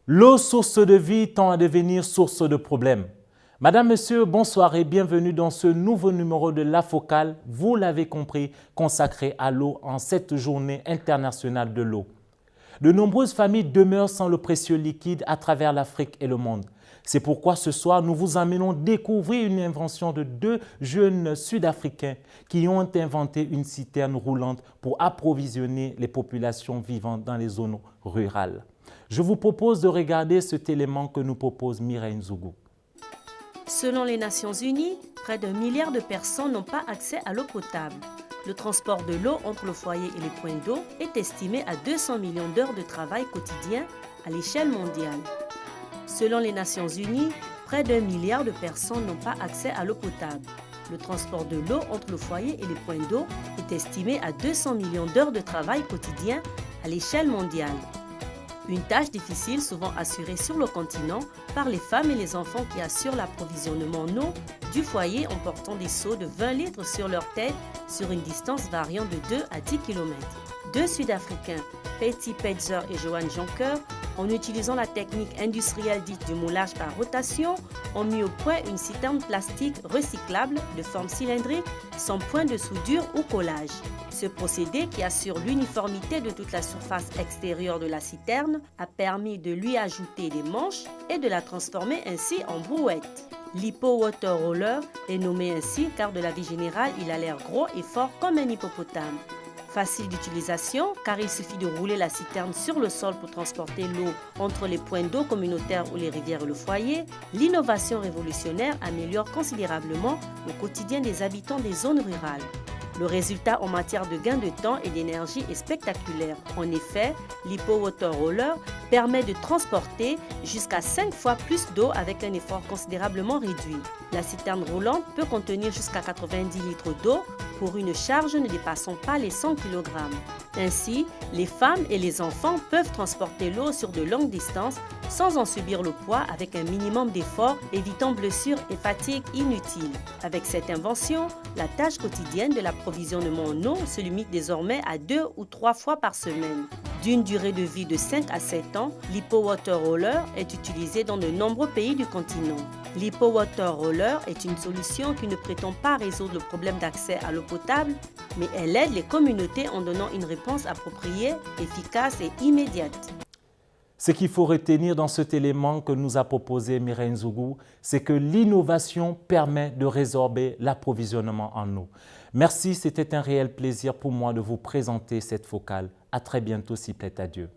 L'eau, source de vie, tend à devenir source de problèmes. Madame, Monsieur, bonsoir et bienvenue dans ce nouveau numéro de La Focale, vous l'avez compris, consacré à l'eau en cette journée internationale de l'eau. De nombreuses familles demeurent sans le précieux liquide à travers l'Afrique et le monde. C'est pourquoi ce soir, nous vous emmenons découvrir une invention de deux jeunes Sud-Africains qui ont inventé une citerne roulante pour approvisionner les populations vivant dans les zones rurales. Je vous propose de regarder cet élément que nous propose Mireille Nzougou. Selon les Nations Unies, près d'1 milliard de personnes n'ont pas accès à l'eau potable. Le transport de l'eau entre le foyer et les points d'eau est estimé à 200 millions d'heures de travail quotidien à l'échelle mondiale. Selon les Nations Unies, près d'1 milliard de personnes n'ont pas accès à l'eau potable. Le transport de l'eau entre le foyer et les points d'eau est estimé à 200 millions d'heures de travail quotidien à l'échelle mondiale. Une tâche difficile souvent assurée sur le continent par les femmes et les enfants qui assurent l'approvisionnement en eau du foyer en portant des seaux de 20 litres sur leur tête sur une distance variant de 2 à 10 km. Deux Sud-Africains, Patty Petzer et Johan Jonker, en utilisant la technique industrielle dite du moulage par rotation, ont mis au point une citerne plastique recyclable de forme cylindrique sans point de soudure ou collage. Ce procédé, qui assure l'uniformité de toute la surface extérieure de la citerne, a permis de lui ajouter des manches et de la transformer ainsi en brouette. L'Hippo Water Roller est nommé ainsi car de la vie générale, il a l'air gros et fort comme un hippopotame. Facile d'utilisation car il suffit de rouler la citerne sur le sol pour transporter l'eau entre les points d'eau communautaires ou les rivières et le foyer, l'innovation révolutionnaire améliore considérablement le quotidien des habitants des zones rurales. Le résultat en matière de gain de temps et d'énergie est spectaculaire. En effet, l'Hippo Water Roller permet de transporter jusqu'à 5 fois plus d'eau avec un effort considérablement réduit. La citerne roulante peut contenir jusqu'à 90 litres d'eau pour une charge ne dépassant pas les 100 kg. Ainsi, les femmes et les enfants peuvent transporter l'eau sur de longues distances sans en subir le poids avec un minimum d'effort, évitant blessures et fatigue inutiles. Avec cette invention, la tâche quotidienne de l'approvisionnement en eau se limite désormais à 2 ou 3 fois par semaine. D'une durée de vie de 5 à 7 ans, l'Hippo Water Roller est utilisé dans de nombreux pays du continent. L'Hippo Water Roller est une solution qui ne prétend pas résoudre le problème d'accès à l'eau potable, mais elle aide les communautés en donnant une réponse appropriée, efficace et immédiate. Ce qu'il faut retenir dans cet élément que nous a proposé Mireille Nzougou, c'est que l'innovation permet de résorber l'approvisionnement en eau. Merci, c'était un réel plaisir pour moi de vous présenter cette focale. À très bientôt, s'il plaît à Dieu.